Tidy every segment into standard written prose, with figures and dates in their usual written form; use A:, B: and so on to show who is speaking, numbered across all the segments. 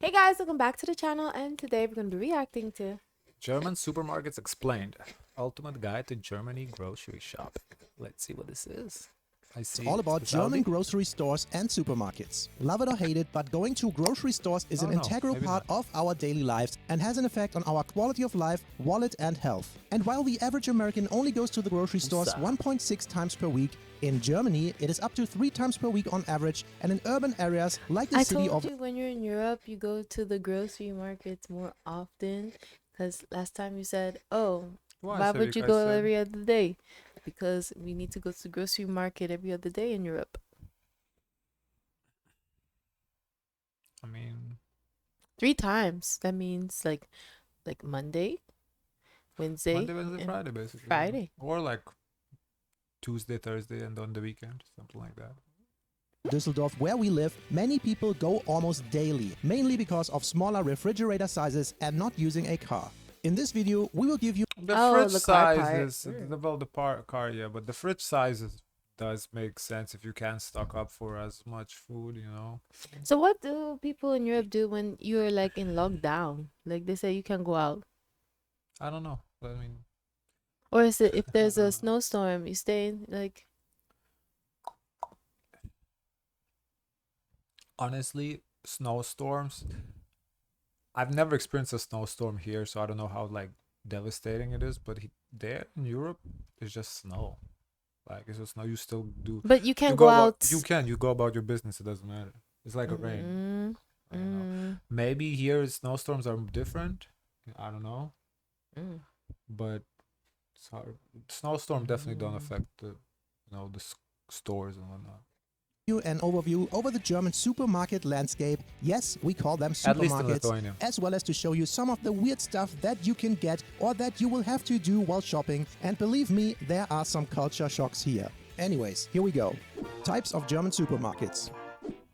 A: Hey guys, welcome back to the channel, and today we're going to be reacting to
B: German Supermarkets Explained. Ultimate Guide to Germany Grocery Shopping. Let's see what this is. I see
C: It's all about
B: it's
C: German
B: Aldi.
C: grocery stores and supermarkets. Love it or hate it, but going to grocery stores is an
B: no,
C: integral
B: maybe
C: part
B: not.
C: of our daily lives and has an effect on our quality of life, wallet and health. And while the average American only goes to the grocery stores 1.6 times per week, in Germany it is up to 3 times per week on average, and in urban areas like the
A: I
C: city
A: told
C: of
A: you when you're in Europe, you go to the grocery markets more often. Because last time you said, oh, why would you go every other day? Because we need to go to the grocery market every other day in Europe.
B: I mean,
A: 3 times. That means like Monday, Wednesday,
B: Monday, Wednesday,
A: and
B: Friday, basically.
A: Friday.
B: Or like Tuesday, Thursday, and on the weekend, something like that.
C: Düsseldorf, where we live, many people go almost daily, mainly because of smaller refrigerator sizes and not using a car. In this video, we will give you
B: The
A: Oh,
B: fridge
A: the car
B: sizes,
A: part.
B: car, yeah, but the fridge sizes does make sense if you can't stock up for as much food, you know.
A: So what do people in Europe do when you're like in lockdown? Like they say you can go out.
B: I don't know. I mean,
A: Or is it if there's
B: don't
A: a
B: know.
A: snowstorm, you stay in like
B: Honestly, snowstorms. I've never experienced a snowstorm here, so I don't know how like devastating it is. But there in Europe, it's just snow. Like it's just snow. You still do.
A: but you can't
B: You
A: go
B: go about.
A: out.
B: You can. You go about your business. It doesn't matter. It's like a rain.
A: Mm,
B: I don't know.
A: mm,
B: Maybe here snowstorms are different. I don't know.
A: mm.
B: But it's hard. Snowstorm definitely don't
A: Mm.
B: affect the stores and whatnot.
C: an overview over the German supermarket landscape. Yes, we call them
B: At least in
C: supermarkets,
B: Lithuania.
C: as well as to show you some of the weird stuff that you can get or that you will have to do while shopping. And believe me, there are some culture shocks here. Anyways, here we go. Types of German supermarkets.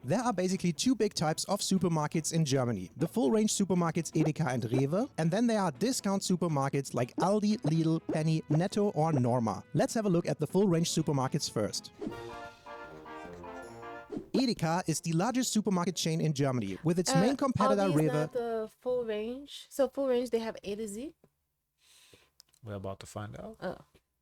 C: There are basically 2 big types of supermarkets in Germany. The full-range supermarkets Edeka and Rewe, and then there are discount supermarkets like Aldi, Lidl, Penny, Netto or Norma. Let's have a look at the full-range supermarkets first. Edeka is the largest supermarket chain in Germany, with its main competitor
A: Aldi is
C: Rewe.
A: not the full range. So full range they have A to Z.
B: We're about to find out.
A: Oh.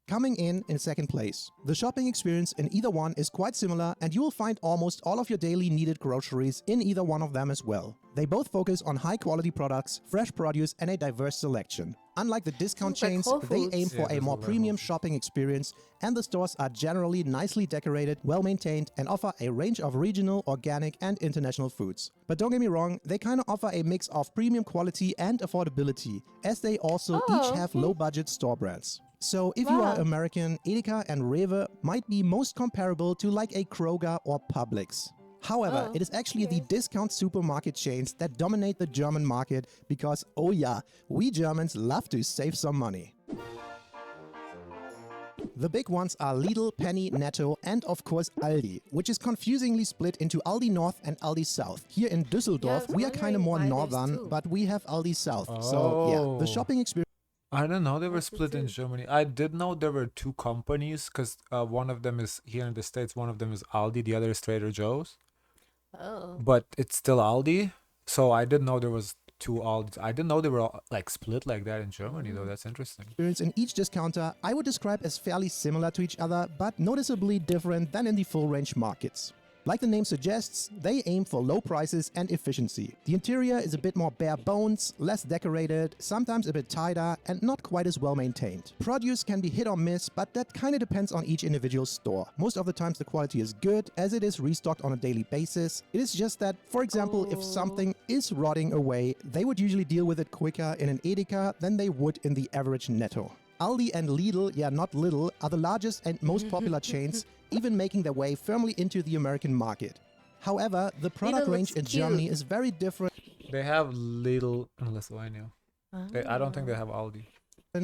C: Coming in second place. The shopping experience in either one is quite similar, and you will find almost all of your daily needed groceries in either one of them as well. They both focus on high quality products, fresh produce and a diverse selection. Unlike the discount
A: Sounds like
C: chains,
A: Whole
C: they
A: Foods.
C: aim for
B: Yeah,
C: a
B: there's
C: more
B: a lot
C: premium
B: of-
C: shopping experience, and the stores are generally nicely decorated, well maintained and offer a range of regional, organic and international foods. But don't get me wrong, they kind of offer a mix of premium quality and affordability, as they also each
A: Oh,
C: have
A: okay.
C: low budget store brands. So if you are
A: Wow.
C: American, Edeka and Rewe might be most comparable to like a Kroger or Publix. However,
A: Oh,
C: it is actually the
A: okay.
C: discount supermarket chains that dominate the German market because, oh yeah, we Germans love to save some money. The big ones are Lidl, Penny, Netto and of course Aldi, which is confusingly split into Aldi North and Aldi South. Here in Düsseldorf,
A: was
C: we are kind of
A: wondering
C: more
A: why there's
C: northern,
A: 2.
C: but we have Aldi South. So yeah, the
B: Oh.
C: shopping experience
B: I don't know. They were
A: What's the
B: split in
A: two?
B: Germany. I did know there were 2 companies because one of them is here in the States. One of them is Aldi. The other is Trader Joe's.
A: Oh.
B: But it's still Aldi. So I didn't know there was 2 Aldis. I didn't know they were all, like split like that in Germany though. That's interesting.
C: in each discounter I would describe as fairly similar to each other, but noticeably different than in the full-range markets. Like the name suggests, they aim for low prices and efficiency. The interior is a bit more bare bones, less decorated, sometimes a bit tighter, and not quite as well maintained. Produce can be hit or miss, but that kinda depends on each individual store. Most of the times the quality is good, as it is restocked on a daily basis. It is just that, for example, if something is rotting away, they would usually deal with it quicker in an Edeka than they would in the average Netto. Aldi and Lidl, yeah, not little, are the largest and most popular chains, even making their way firmly into the American market. However, the product
A: Lidl
C: range
A: looks
C: in
A: cute.
C: Germany is very different
B: They have Lidl in Lithuania. I don't think they have Aldi.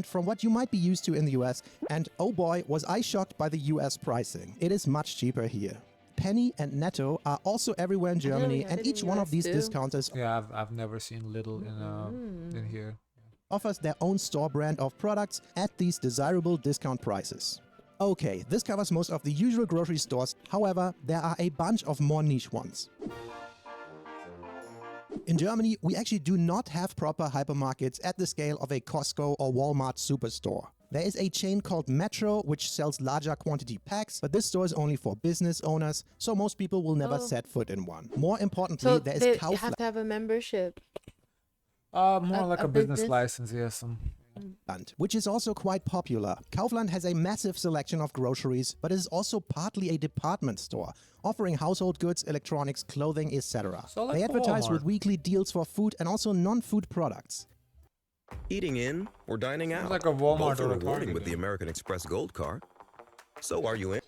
C: from what you might be used to in the US, and oh boy, was I shocked by the US pricing. It is much cheaper here. Penny and Netto are also everywhere in Germany,
A: have
C: and
A: it in
C: each one of
A: US
C: these
A: too.
C: discounters
B: Yeah, I've never seen Lidl in here.
C: offers their own store brand of products at these desirable discount prices. Okay, this covers most of the usual grocery stores, however, there are a bunch of more niche ones. In Germany, we actually do not have proper hypermarkets at the scale of a Costco or Walmart superstore. There is a chain called Metro which sells larger quantity packs, but this store is only for business owners, so most people will never set foot in one. More importantly,
A: So
C: there is
A: they
C: Kaufland.
A: have to have a membership.
B: More like
A: a
B: a business
A: business?
B: license, yes.
C: Which is also quite popular. Kaufland has a massive selection of groceries, but it is also partly a department store, offering household goods, electronics, clothing, etc.
B: So like
C: They advertise
B: Walmart.
C: with weekly deals for food and also non-food products.
D: Eating in or dining
B: It's
D: out.
B: like a Walmart
D: Both are
B: or a
D: rewarding
B: Target,
D: with the
B: yeah.
D: American Express Gold Card. So are you in?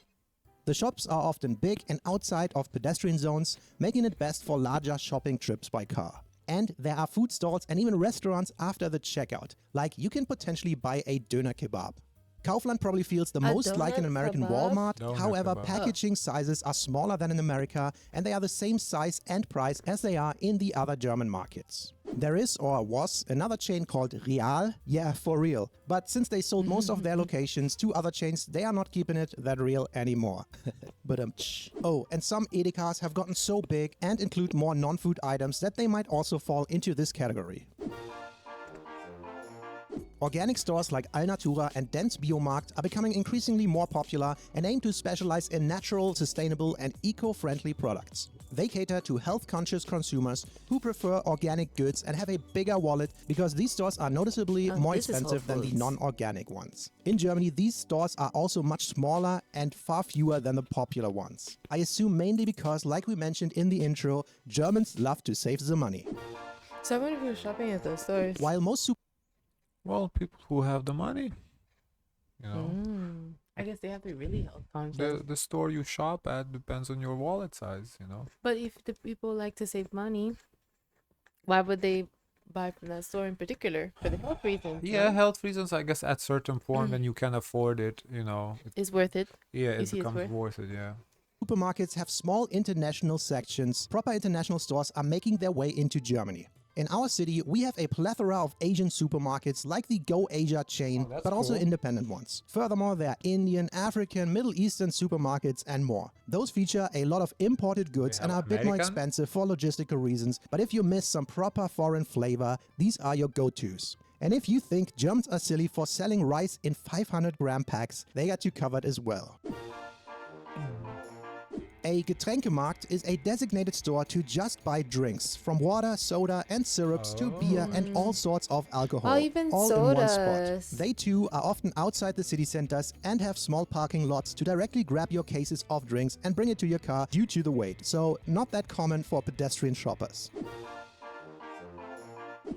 C: The shops are often big and outside of pedestrian zones, making it best for larger shopping trips by car. And there are food stalls and even restaurants after the checkout, like you can potentially buy a doner kebab. Kaufland probably feels the most like an
A: donut
C: American
A: kebab?
C: Walmart.
B: Doner
C: However,
B: kebab.
C: packaging sizes are smaller than in America, and they are the same size and price as they are in the other German markets. There is, or was, another chain called Real. Yeah, for real. But since they sold most of their locations to other chains, they are not keeping it that real anymore. But oh, and some Edekas have gotten so big and include more non-food items that they might also fall into this category. Organic stores like Alnatura and Dents Biomarkt are becoming increasingly more popular and aim to specialize in natural, sustainable and eco-friendly products. They cater to health-conscious consumers who prefer organic goods and have a bigger wallet because these stores are noticeably more
A: this is Whole
C: expensive than the
A: Foods.
C: non-organic ones. In Germany, these stores are also much smaller and far fewer than the popular ones. I assume mainly because, like we mentioned in the intro, Germans love to save the money.
A: So I wonder if you're shopping at those stores.
C: While most
B: Well, people who have the money, you know.
A: I guess they have to be really health conscious.
B: The store you shop at depends on your wallet size, you know.
A: But if the people like to save money, why would they buy from that store in particular? For the health reasons.
B: Yeah,
A: no?
B: health reasons, I guess at certain point when you can afford it, you know.
A: It's worth it.
B: Yeah,
A: You
B: it
A: see it's
B: becomes
A: worth-
B: worth it, yeah.
C: supermarkets have small international sections. Proper international stores are making their way into Germany. In our city, we have a plethora of Asian supermarkets like the Go Asia chain,
B: that's
C: but also
B: cool.
C: independent ones. Furthermore, there are Indian, African, Middle Eastern supermarkets and more. Those feature a lot of imported goods
B: We
C: and are
B: have
C: a bit more
B: American?
C: expensive for logistical reasons, but if you miss some proper foreign flavor, these are your go-tos. And if you think Germans are silly for selling rice in 500-gram packs, they got you covered as well. A Getränkemarkt is a designated store to just buy drinks, from water, soda, and syrups to beer and all sorts of alcohol,
A: Oh, even
C: all in one spot.
A: sodas.
C: They too are often outside the city centers and have small parking lots to directly grab your cases of drinks and bring it to your car due to the weight, so not that common for pedestrian shoppers.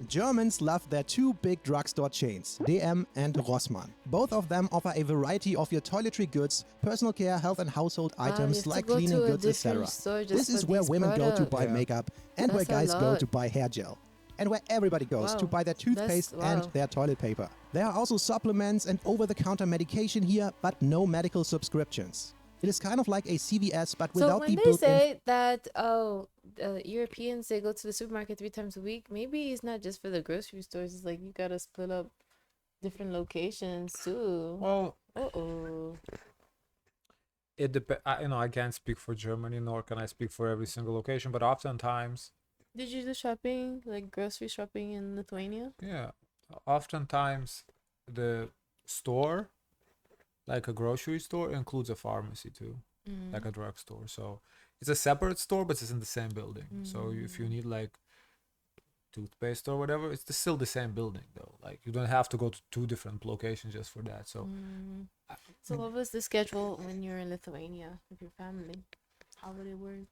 C: Germans love their two big drugstore chains, DM and Rossmann. Both of them offer a variety of your toiletry goods, personal care, health and household
A: you
C: items
A: have to
C: like
A: go
C: cleaning
A: to a
C: goods, etc.
A: different store just
C: This is
A: for
C: where
A: these
C: women go to
A: products.
C: buy
B: Yeah.
C: makeup and where
A: That's a
C: guys go
A: lot.
C: to buy hair gel. And where everybody goes to
A: Wow.
C: buy their toothpaste and
A: wow.
C: their toilet paper. There are also supplements and over-the-counter medication here, but no medical subscriptions. It is kind of like a CVS, but
A: So
C: without
A: when
C: the
A: they
C: built-in
A: say that, Europeans, they go to the supermarket 3 times a week, maybe it's not just for the grocery stores. It's like you gotta split up different locations too.
B: Well,
A: Uh-oh.
B: it depends. You know, I can't speak for Germany, nor can I speak for every single location. But oftentimes,
A: Did you do shopping, like grocery shopping in Lithuania?
B: yeah, oftentimes the store, like a grocery store, includes a pharmacy too, like a drugstore. So it's a separate store, but it's in the same building. So if you need like toothpaste or whatever, it's still the same building though. Like you don't have to go to 2 different locations just for that. So
A: So what was the schedule when you were in Lithuania with your family? How would it work?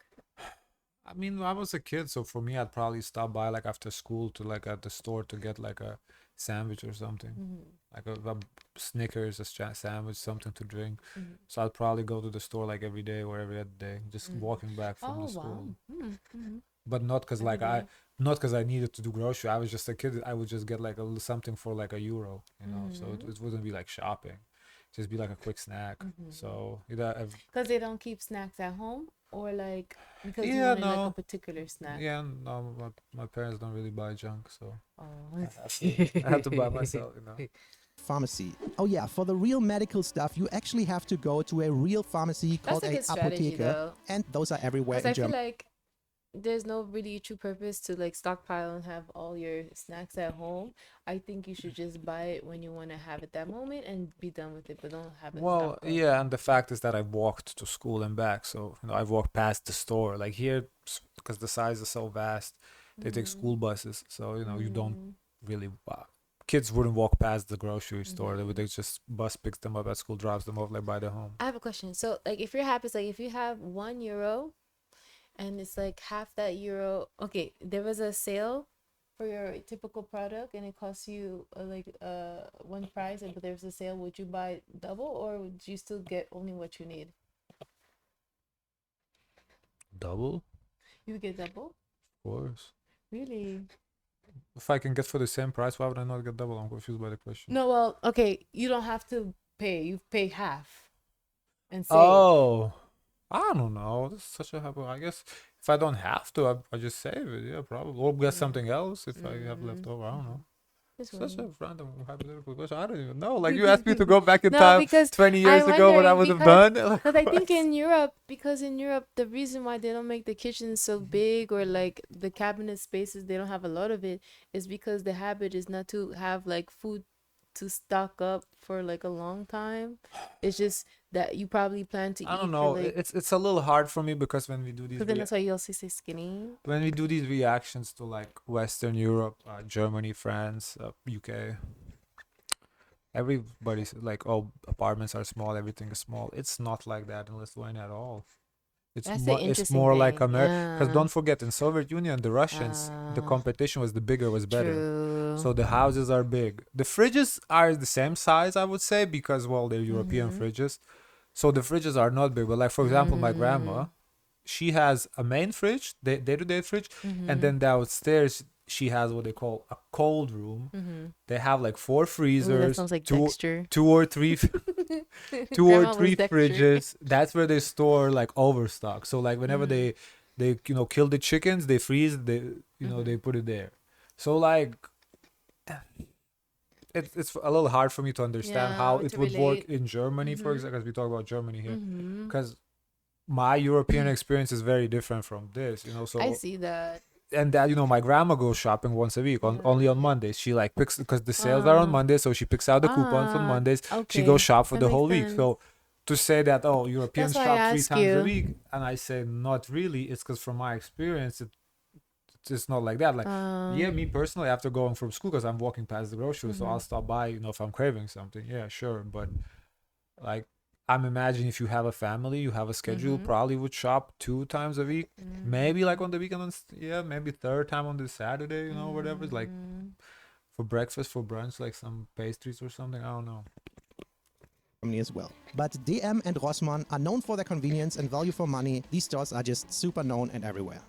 B: I mean, I was a kid, so for me, I'd probably stop by like after school to like at the store to get like a sandwich or something, like a Snickers, sandwich, something to drink. So I'd probably go to the store like every day or every other day, just walking back from
A: Oh
B: the school.
A: wow.
B: But not because like
A: Every
B: I,
A: day.
B: not because I needed to do grocery. I was just a kid. I would just get like something for like €1, you know. So it wouldn't be like shopping, just be like a quick snack. So
A: Because they don't keep snacks at home, or like because you
B: Yeah,
A: wanted like
B: no.
A: a particular snack.
B: yeah, no, my parents don't really buy junk, so
A: Oh.
B: I have to buy myself, you know.
C: pharmacy. Oh yeah, for the real medical stuff, you actually have to go to a real pharmacy called
A: a
C: a
A: good strategy,
C: Apotheke,
A: though.
C: and those are everywhere
A: Because
C: in
A: I feel
C: Germany.
A: like there's no really true purpose to like stockpile and have all your snacks at home. I think you should just buy it when you want to have it that moment and be done with it, but don't have it
B: Well,
A: stocked up.
B: yeah, and the fact is that I walked to school and back, so I've walked past the store. Like here, because the size is so vast, they take school buses, so you don't
A: Mm-hmm.
B: really. Kids wouldn't walk past the grocery store.
A: Mm-hmm.
B: They just bus picks them up at school, drops them off like by their home.
A: I have a question. So, like, if your habits, like, if you have €1 and it's like half that euro, okay, there was a sale for your typical product and it costs you one price, but there's a sale. Would you buy double or would you still get only what you need?
B: Double,
A: You would get double?
B: of course.
A: Really?
B: If I can get for the same price, why would I not get double? I'm confused by the question.
A: No, well, okay, you don't have to pay. You pay half and save.
B: Oh, I don't know. This is such a habit. I guess if I don't have to, I just save it. Yeah, probably. Or get something else if I have left over. I don't know.
A: Just
B: Such a
A: wondering.
B: random hypothetical question. I don't even know. Like you asked me to go back in
A: No,
B: time
A: because
B: 20
A: I'm
B: years ago, but I
A: wondering
B: would have
A: because
B: done it. Like,
A: because I think
B: what?
A: in Europe, the reason why they don't make the kitchens so big or like the cabinet spaces, they don't have a lot of it, is because the habit is not to have like food to stock up for like a long time. It's just that you probably plan to
B: I don't
A: eat for
B: know.
A: like,
B: It's a little hard for me because when we do these
A: because then that's why you also say skinny.
B: reactions to like Western Europe, Germany, France, UK, everybody's like, oh, apartments are small, everything is small. It's not like that in Lithuania at all.
A: That's the
B: It's
A: interesting
B: more like
A: thing.
B: America. Because
A: Yeah.
B: don't forget, in Soviet Union, the Russians, the competition was the bigger was better.
A: True.
B: So the houses are big. The fridges are the same size, I would say, because well, they're European
A: Mm-hmm.
B: fridges. So the fridges are not big. But like for example, my grandma, she has a main fridge, day-to-day fridge, and
A: Mm-hmm.
B: then downstairs she has what they call a cold room.
A: Mm-hmm.
B: They have like four
A: Ooh, that
B: freezers,
A: sounds like
B: two
A: Dexter.
B: two or three two or
A: Grandma was
B: three
A: Dexter.
B: fridges. That's where they store like overstock. So like whenever they kill the chickens, they freeze. They put it there. So like it's a little hard for me to understand
A: Yeah,
B: how it
A: to
B: would work
A: relate.
B: in Germany, for
A: Mm-hmm.
B: example, because we talk about Germany here,
A: Mm-hmm.
B: because my European experience is very different from this.
A: I
B: So
A: see that.
B: and that my grandma goes shopping once a week only on Mondays. She like picks because the sales are on
A: Uh,
B: Mondays, so she picks out the coupons on Mondays. She goes
A: okay.
B: shop for
A: That
B: the
A: makes
B: whole week.
A: sense.
B: So to say that
A: That's
B: Europeans
A: why I
B: shop three
A: ask
B: times a
A: you.
B: week, and I say not really, it's because from my experience it's not like that. Like yeah, me personally, after going from school, because I'm walking past the grocery, so I'll stop by if I'm craving something. Yeah, sure, but like I'm imagining if you have a family, you have a schedule, probably would shop 2 times a week. Maybe like on the weekend, yeah, maybe third time on the Saturday, whatever. Like for breakfast, for brunch, like some pastries or something. I don't know.
C: Germany as well. But DM and Rossmann are known for their convenience and value for money. These stores are just super known and everywhere.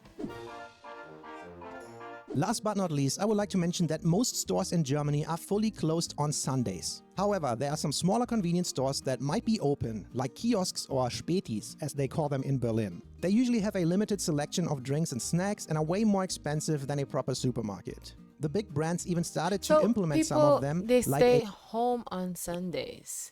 C: Last but not least, I would like to mention that most stores in Germany are fully closed on Sundays. However, there are some smaller convenience stores that might be open, like kiosks or Spätis, as they call them in Berlin. They usually have a limited selection of drinks and snacks and are way more expensive than a proper supermarket. The big brands even started to
A: So
C: implement some of
A: people
C: them,
A: they
C: like
A: stay
C: a
A: home on Sundays,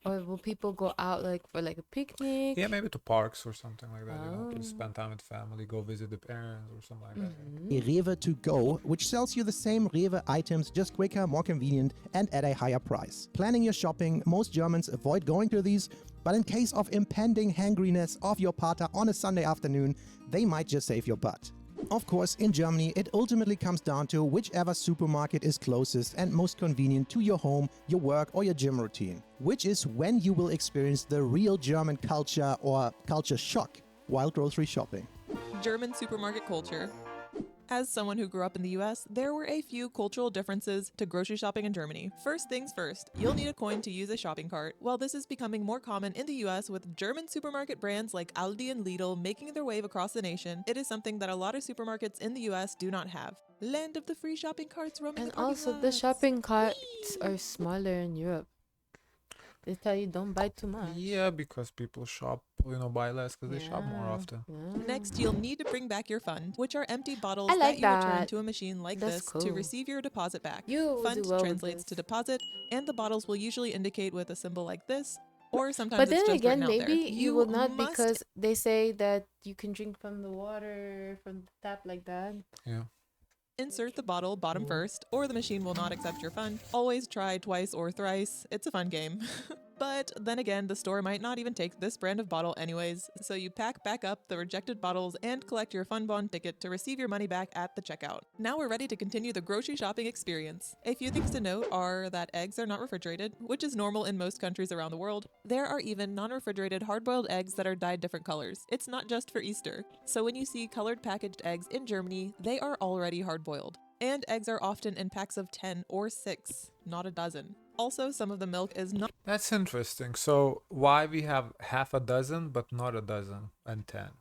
A: or will people go out like for like a picnic?
B: Yeah, maybe to parks or something like that. To
A: Oh.
B: spend time with family, go visit the parents or something like that.
C: a Rewe to go, which sells you the same Rewe items just quicker, more convenient, and at a higher price. Planning your shopping, most Germans avoid going to these, but in case of impending hangriness of your partner on a Sunday afternoon, they might just save your butt. Of course, in Germany, it ultimately comes down to whichever supermarket is closest and most convenient to your home, your work, or your gym routine, which is when you will experience the real German culture or culture shock while grocery shopping.
E: German supermarket culture. As someone who grew up in the US, there were a few cultural differences to grocery shopping in Germany. First things first, you'll need a coin to use a shopping cart. While this is becoming more common in the US with German supermarket brands like Aldi and Lidl making their wave across the nation, it is something that a lot of supermarkets in the US do not have. Land of the free shopping carts roaming
A: And
E: the parking
A: also the
E: lots.
A: shopping carts are smaller in Europe. They tell you don't buy too much.
B: Yeah, because people shop, buy less because they shop more often.
A: Yeah.
E: Next, you'll need to bring back your fund, which are empty bottles
A: I like
E: that you return
A: that.
E: to a machine like
A: That's
E: this to
A: cool.
E: receive your deposit back.
A: You will
E: Fund
A: do well with
E: translates
A: this.
E: to deposit, and the bottles will usually indicate with a symbol like this or sometimes
A: But
E: it's
A: then
E: just
A: again,
E: written out there.
A: maybe you will not
E: must
A: because they say that you can drink from the water from the tap like that.
B: Yeah.
E: insert the bottle bottom first, or the machine will not accept your fund. Always try twice or thrice. It's a fun game. But then again, the store might not even take this brand of bottle anyways, so you pack back up the rejected bottles and collect your Fun Bond ticket to receive your money back at the checkout. Now we're ready to continue the grocery shopping experience. A few things to note are that eggs are not refrigerated, which is normal in most countries around the world. There are even non-refrigerated hard-boiled eggs that are dyed different colors. It's not just for Easter. So when you see colored packaged eggs in Germany, they are already hard-boiled. And eggs are often in packs of 10 or 6, not a dozen. Also, some of the milk is not.
B: That's interesting. So why we have half a dozen but not a dozen and 10?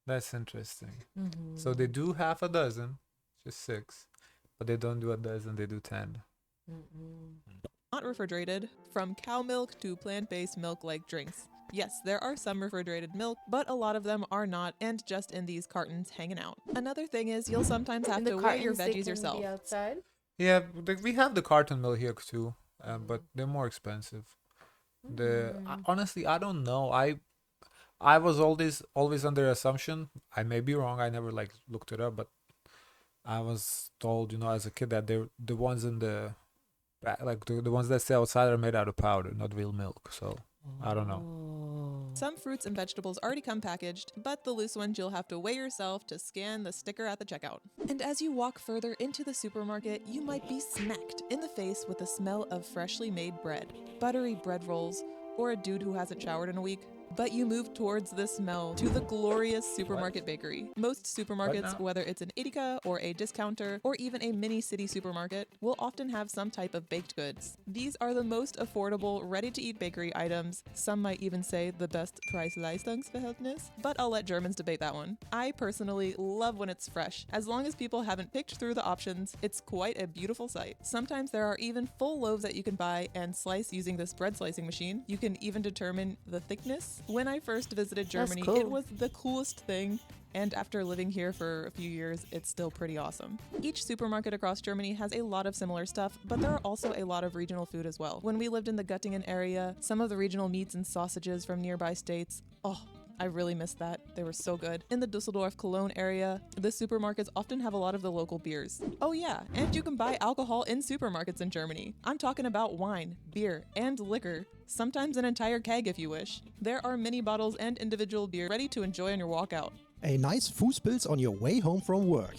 B: That's interesting. So they do half a dozen, just 6, but they don't do a dozen, they do 10.
E: Not refrigerated, from cow milk to plant-based milk like drinks. Yes, there are some refrigerated milk, but a lot of them are not and just in these cartons hanging out. Another thing is you'll sometimes have
A: And the
E: to weigh your
A: cartons, they
E: veggies
A: can
E: yourself.
A: be outside.
B: Yeah, we have the carton milk here too, but they're more expensive. Honestly, I don't know. I was always under assumption. I may be wrong. I never like looked it up, but I was told, as a kid that they're the ones in the the ones that stay outside are made out of powder, not real milk. So I don't know.
E: Some fruits and vegetables already come packaged, but the loose ones you'll have to weigh yourself to scan the sticker at the checkout. And as you walk further into the supermarket, you might be smacked in the face with the smell of freshly made bread, buttery bread rolls, or a dude who hasn't showered in a week. But you move towards the smell to the glorious supermarket bakery. Most supermarkets, whether it's an Edeka or a discounter or even a mini city supermarket, will often have some type of baked goods. These are the most affordable, ready-to-eat bakery items. Some might even say the best Preis-Leistungsverhältnis, but I'll let Germans debate that one. I personally love when it's fresh. As long as people haven't picked through the options, it's quite a beautiful sight. Sometimes there are even full loaves that you can buy and slice using this bread slicing machine. You can even determine the thickness. When I first visited Germany,
A: cool.
E: It was the coolest thing, and after living here for a few years, it's still pretty awesome. Each supermarket across Germany has a lot of similar stuff, but there are also a lot of regional food as well. When we lived in the Göttingen area, some of the regional meats and sausages from nearby states, I really missed that. They were so good. In the Dusseldorf-Cologne area, the supermarkets often have a lot of the local beers. Oh yeah, and you can buy alcohol in supermarkets in Germany. I'm talking about wine, beer, and liquor. Sometimes an entire keg if you wish. There are mini bottles and individual beer ready to enjoy on your walk out.
C: A nice Fußpilz on your way home from work.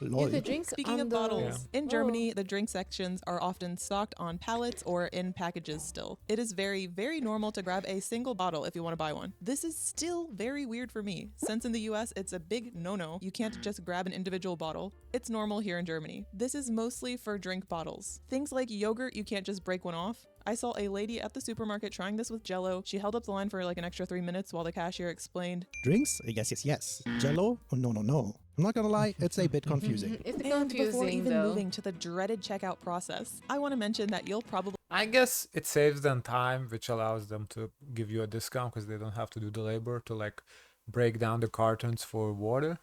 C: Lol.
A: You could drink
E: Speaking
A: on
E: of
A: the...
E: bottles, in Germany, the drink sections are often stocked on pallets or in packages still. It is very, very normal to grab a single bottle if you want to buy one. This is still very weird for me, since in the US it's a big no-no. You can't just grab an individual bottle. It's normal here in Germany. This is mostly for drink bottles. Things like yogurt, you can't just break one off. I saw a lady at the supermarket trying this with Jell-O. She held up the line for like an extra 3 minutes while the cashier explained.
C: Drinks? Yes. Jello? Oh, no. I'm not gonna lie, it's a bit confusing.
A: It's
E: And before
A: confusing,
E: even
A: though.
E: moving to the dreaded checkout process, I want to mention that you'll probably
B: I guess it saves them time, which allows them to give you a discount because they don't have to do the labor to like break down the cartons for water,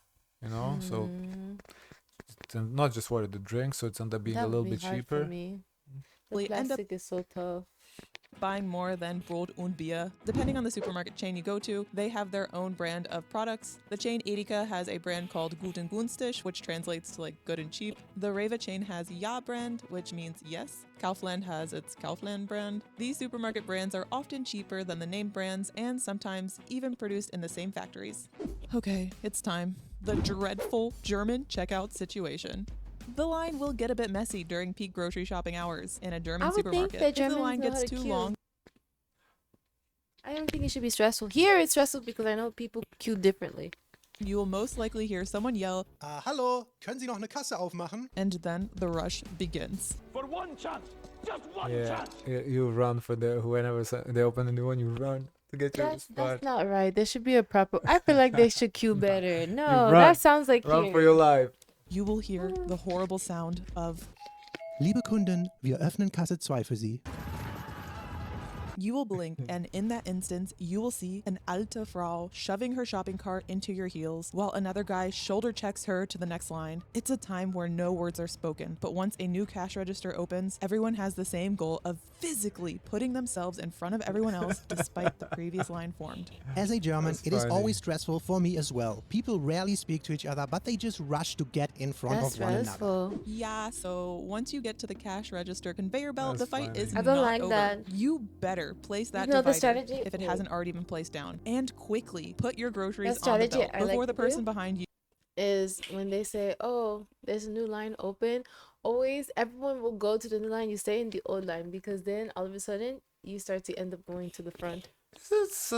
B: So it's not just water, the drink, so it's end up being
A: That
B: a
A: would
B: little
A: be
B: bit
A: hard
B: cheaper.
A: For me. The
E: We end up-
A: plastic is so tough.
E: buying more than Brot und Bier. Depending on the supermarket chain you go to, they have their own brand of products. The chain Edeka has a brand called Gut und Günstig, which translates to like good and cheap. The Rewe chain has Ja brand, which means yes. Kaufland has its Kaufland brand. These supermarket brands are often cheaper than the name brands and sometimes even produced in the same factories. Okay, it's time. The dreadful German checkout situation. The line will get a bit messy during peak grocery shopping hours in a German
A: I would think
E: supermarket.
A: that
E: If the
A: Germans
E: line
A: know how
E: gets
A: to
E: too
A: queue.
E: long,
A: I don't think it should be stressful. Here it's stressful because I know people queue differently.
E: you will most likely hear someone yell,
C: Hallo, können Sie noch eine Kasse aufmachen?
E: and then the rush begins.
F: For one chance, just one
B: Yeah,
F: chance.
B: you run for whenever they open a new one, you run to get your spot.
A: That's not right. There should be a proper... I feel like they should queue better. No,
B: run.
A: that sounds like
B: Run
A: here.
B: for your life.
E: You will hear the horrible sound of
C: Liebe Kunden, wir öffnen Kasse 2 für Sie.
E: You will blink, and in that instance, you will see an alte Frau shoving her shopping cart into your heels, while another guy shoulder checks her to the next line. It's a time where no words are spoken, but once a new cash register opens, everyone has the same goal of physically putting themselves in front of everyone else despite the previous line formed.
C: As a German,
B: That's
C: it is
B: funny.
C: always stressful for me as well. People rarely speak to each other, but they just rush to get in front
A: That's
C: of one another.
A: stressful.
E: Yeah, so once you get to the cash register conveyor belt,
B: That's
E: the fight is
B: funny.
A: I don't
E: not
A: like
E: over.
A: that.
E: You better place that
A: You know the
E: divider
A: strategy?
E: if it
A: Wait.
E: hasn't already been placed down, and quickly put your groceries
A: That
E: on the
A: strategy
E: belt
A: I
E: before
A: like
E: the
A: to
E: person
A: do
E: behind you.
A: Is when they say, "Oh, there's a new line open," always everyone will go to the new line. You stay in the old line because then all of a sudden you start to end up going to the front.
B: It's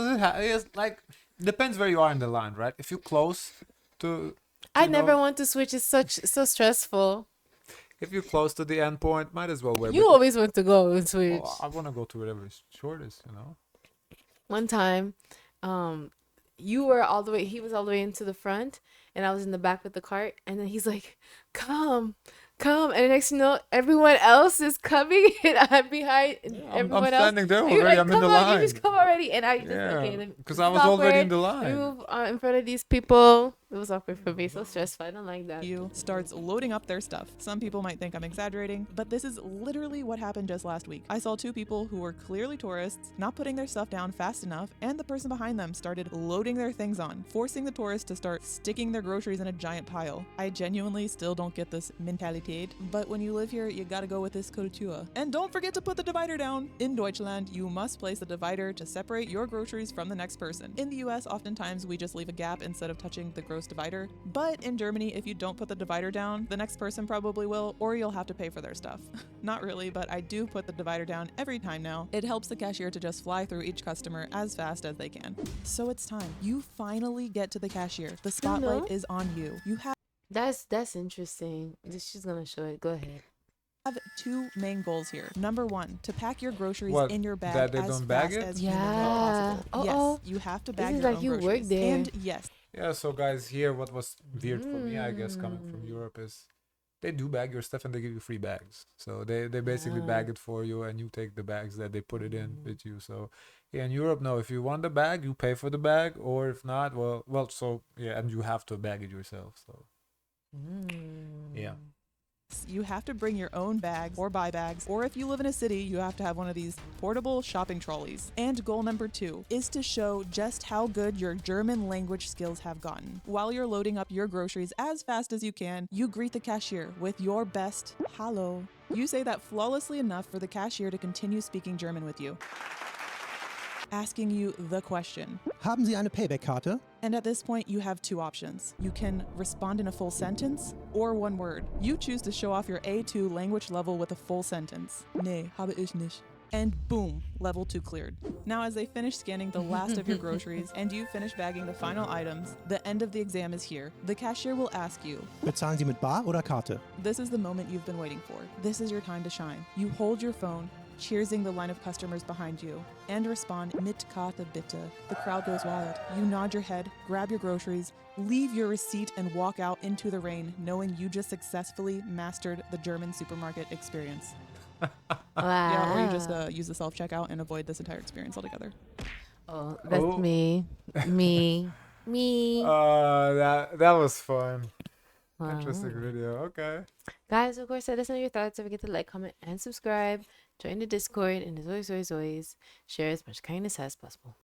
B: like depends where you are in the line, right? If you're close to,
A: I
B: you
A: never
B: know,
A: want to switch. It's so stressful.
B: if you're close to the end point, might as well wait.
A: You
B: But
A: always want to go and switch.
B: I want to go to whatever is shortest,
A: One time, you were all the way. He was all the way into the front, and I was in the back with the cart. And then he's like, "Come, come!" And the next thing you know, everyone else is coming, and I'm behind
B: I'm
A: everyone else.
B: standing there
A: And you're
B: already.
A: like,
B: I'm in
A: "Come
B: the
A: on, you
B: line.
A: just come already." And I just
B: Yeah,
A: okay, then
B: because
A: this
B: I
A: is
B: was already in
A: awkward.
B: the
A: Let me
B: line.
A: move in front of these people. It was awkward for me. So stressful. I don't like that.
E: You starts loading up their stuff. Some people might think I'm exaggerating, but this is literally what happened just last week. I saw two people who were clearly tourists not putting their stuff down fast enough, and the person behind them started loading their things on, forcing the tourists to start sticking their groceries in a giant pile. I genuinely still don't get this mentalität, but when you live here, you gotta go with this Kultur. And don't forget to put the divider down. In Deutschland, you must place the divider to separate your groceries from the next person. In the US, oftentimes we just leave a gap instead of touching the gross divider. But in Germany, if you don't put the divider down, the next person probably will, or you'll have to pay for their stuff. Not really, but I do put the divider down every time now. It helps the cashier to just fly through each customer as fast as they can. So it's time. You finally get to the cashier. The spotlight is on you. You
A: That's interesting. She's gonna show it. Go ahead.
E: have two main goals here. Number one, to pack your groceries
B: What,
E: in your bag
B: that they
E: as
B: don't bag
E: fast
B: it?
E: as humanly
A: Yeah.
E: possible.
A: Uh-oh.
E: Yes, you have to
A: This
E: bag
A: is
E: your
A: like
E: own
A: you work
E: groceries.
A: there.
E: And yes,
B: Yeah, so guys, here what was weird for me, I guess, coming from Europe is they do bag your stuff and they give you free bags. So they basically bag it for you and you take the bags that they put it in with you. So yeah, in Europe, no, if you want the bag, you pay for the bag, or if not, so yeah, and you have to bag it yourself. So yeah.
E: you have to bring your own bags or buy bags, or if you live in a city, you have to have one of these portable shopping trolleys. And goal number two is to show just how good your German language skills have gotten. While you're loading up your groceries as fast as you can, you greet the cashier with your best Hallo. You say that flawlessly enough for the cashier to continue speaking German with you, asking you the question.
C: Haben Sie eine Payback-Karte?
E: And at this point, you have two options. You can respond in a full sentence or one word. You choose to show off your A2 language level with a full sentence. Nee, habe ich nicht. And boom, level 2 cleared. Now, as they finish scanning the last of your groceries and you finish bagging the final items, the end of the exam is here. The cashier will ask you,
C: Bezahlen Sie mit Bar oder Karte?
E: this is the moment you've been waiting for. This is your time to shine. You hold your phone, cheersing the line of customers behind you, and respond, mit Karte bitte. The crowd goes wild. You nod your head, grab your groceries, leave your receipt, and walk out into the rain, knowing you just successfully mastered the German supermarket experience.
A: Wow.
E: Yeah, or you just use the self-checkout and avoid this entire experience altogether.
A: Oh, that's
B: Oh.
A: me. Me.
B: That was fun.
A: Wow.
B: Interesting video. Okay.
A: Guys, of course, let us know your thoughts. Don't forget to like, comment, and subscribe. Join the Discord. And as always, share as much kindness as possible.